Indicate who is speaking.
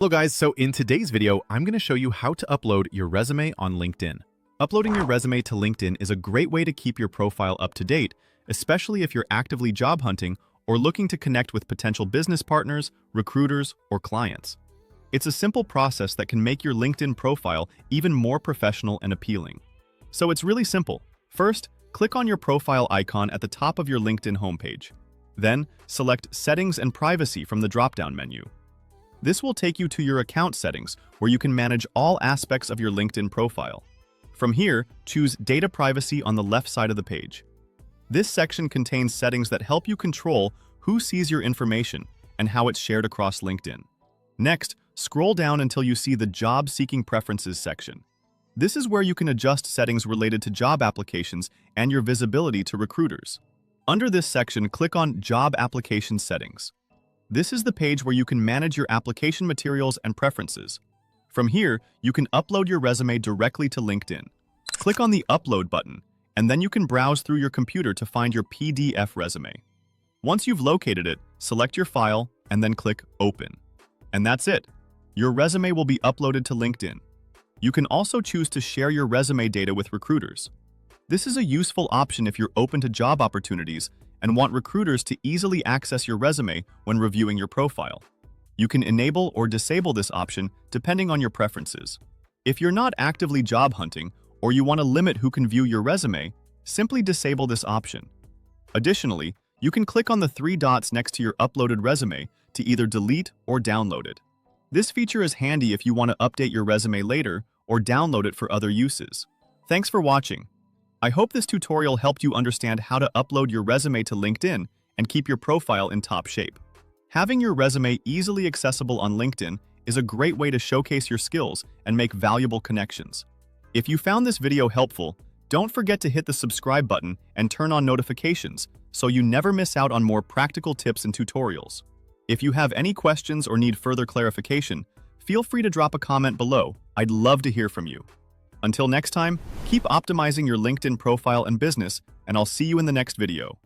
Speaker 1: Hello guys, so in today's video, I'm going to show you how to upload your resume on LinkedIn. Uploading your resume to LinkedIn is a great way to keep your profile up to date, especially if you're actively job hunting or looking to connect with potential business partners, recruiters, or clients. It's a simple process that can make your LinkedIn profile even more professional and appealing. So it's really simple. First, click on your profile icon at the top of your LinkedIn homepage. Then, select Settings and Privacy from the drop-down menu. This will take you to your account settings, where you can manage all aspects of your LinkedIn profile. From here, choose Data Privacy on the left side of the page. This section contains settings that help you control who sees your information and how it's shared across LinkedIn. Next, scroll down until you see the Job Seeking Preferences section. This is where you can adjust settings related to job applications and your visibility to recruiters. Under this section, click on Job Application Settings. This is the page where you can manage your application materials and preferences. From here, you can upload your resume directly to LinkedIn. Click on the Upload button, and then you can browse through your computer to find your PDF resume. Once you've located it, select your file and then click Open. And that's it. Your resume will be uploaded to LinkedIn. You can also choose to share your resume data with recruiters. This is a useful option if you're open to job opportunities and want recruiters to easily access your resume when reviewing your profile. You can enable or disable this option depending on your preferences. If you're not actively job hunting or you want to limit who can view your resume, simply disable this option. Additionally, you can click on the three dots next to your uploaded resume to either delete or download it. This feature is handy if you want to update your resume later or download it for other uses. Thanks for watching. I hope this tutorial helped you understand how to upload your resume to LinkedIn and keep your profile in top shape. Having your resume easily accessible on LinkedIn is a great way to showcase your skills and make valuable connections. If you found this video helpful, don't forget to hit the subscribe button and turn on notifications so you never miss out on more practical tips and tutorials. If you have any questions or need further clarification, feel free to drop a comment below. I'd love to hear from you. Until next time, keep optimizing your LinkedIn profile and business, and I'll see you in the next video.